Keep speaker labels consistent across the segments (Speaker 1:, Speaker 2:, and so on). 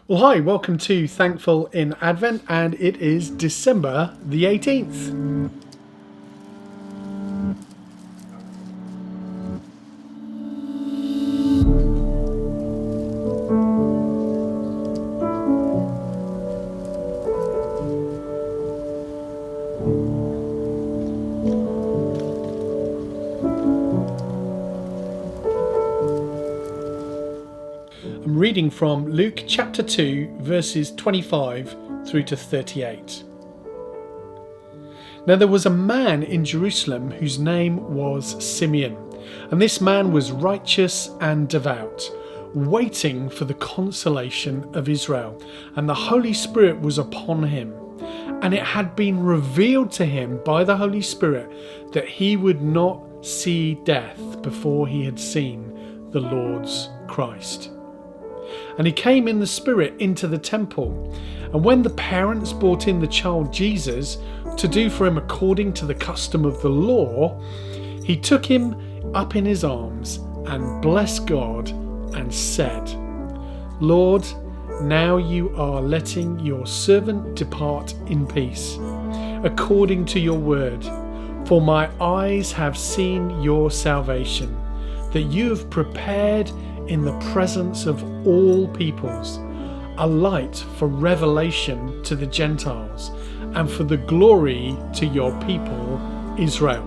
Speaker 1: Well, hi, welcome to Thankful in Advent, and it is December the 18th. I'm reading from Luke chapter 2, verses 25 through to 38. Now there was a man in Jerusalem whose name was Simeon, and this man was righteous and devout, waiting for the consolation of Israel, and the Holy Spirit was upon him. And it had been revealed to him by the Holy Spirit that he would not see death before he had seen the Lord's Christ. And he came in the Spirit into the temple. And when the parents brought in the child Jesus to do for him according to the custom of the law, he took him up in his arms and blessed God and said, Lord, now you are letting your servant depart in peace, according to your word. For my eyes have seen your salvation, that you have prepared in the presence of all peoples, a light for revelation to the Gentiles, and for the glory to your people Israel.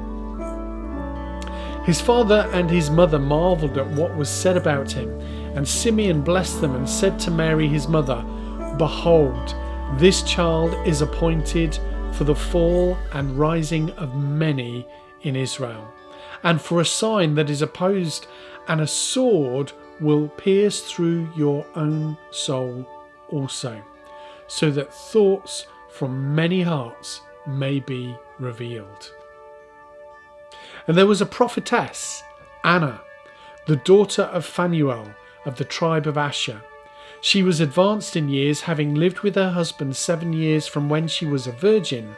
Speaker 1: His father and his mother marvelled at what was said about him, and Simeon blessed them and said to Mary his mother, Behold, this child is appointed for the fall and rising of many in Israel, and for a sign that is opposed, and a sword will pierce through your own soul also, so that thoughts from many hearts may be revealed. And there was a prophetess, Anna, the daughter of Phanuel of the tribe of Asher. She was advanced in years, having lived with her husband 7 years from when she was a virgin,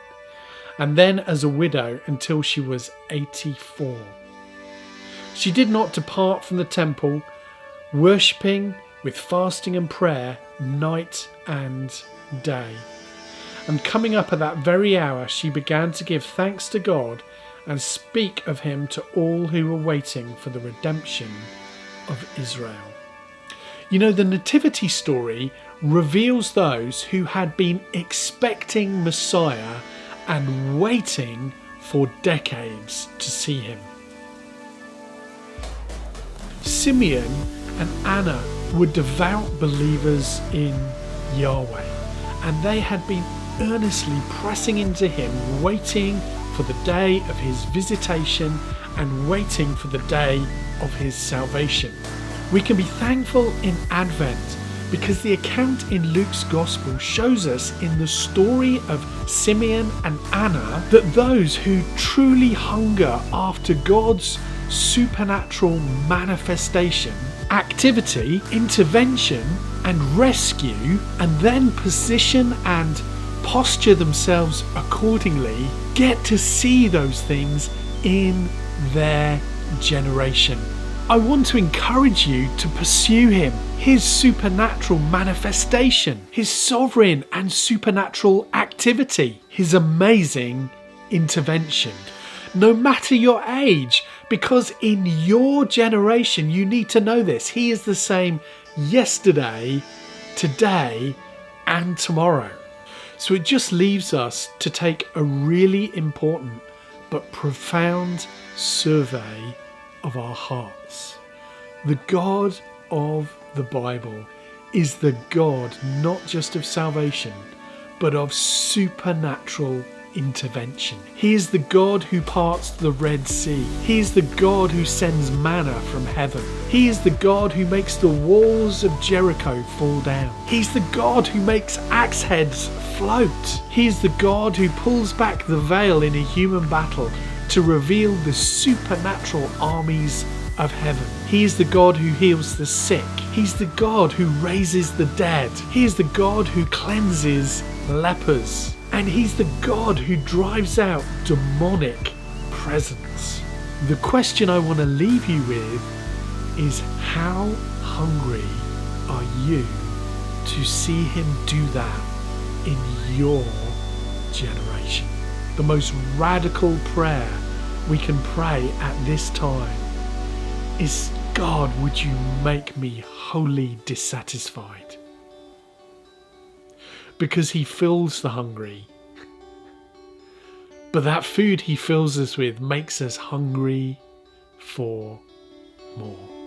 Speaker 1: and then as a widow until she was 84. She did not depart from the temple, worshipping with fasting and prayer night and day. And coming up at that very hour, she began to give thanks to God and speak of him to all who were waiting for the redemption of Israel. You know, the Nativity story reveals those who had been expecting Messiah and waiting for decades to see him. Simeon and Anna were devout believers in Yahweh, and they had been earnestly pressing into him, waiting for the day of his visitation and waiting for the day of his salvation. We can be thankful in Advent because the account in Luke's Gospel shows us in the story of Simeon and Anna that those who truly hunger after God's supernatural manifestation, activity, intervention and rescue, and then position and posture themselves accordingly, get to see those things in their generation. I want to encourage you to pursue him, his supernatural manifestation, his sovereign and supernatural activity, his amazing intervention. No matter your age, because in your generation, you need to know this. He is the same yesterday, today, and tomorrow. So it just leaves us to take a really important but profound survey of our hearts. The God of the Bible is the God not just of salvation, but of supernatural intervention. He is the God who parts the Red Sea. He is the God who sends manna from heaven. He is the God who makes the walls of Jericho fall down. He's the God who makes axe heads float. He is the God who pulls back the veil in a human battle to reveal the supernatural armies of heaven. He is the God who heals the sick. He's the God who raises the dead. He is the God who cleanses lepers. And he's the God who drives out demonic presence. The question I want to leave you with is, how hungry are you to see him do that in your generation. The most radical prayer we can pray at this time is, God, would you make me wholly dissatisfied? Because he fills the hungry. But that food he fills us with makes us hungry for more.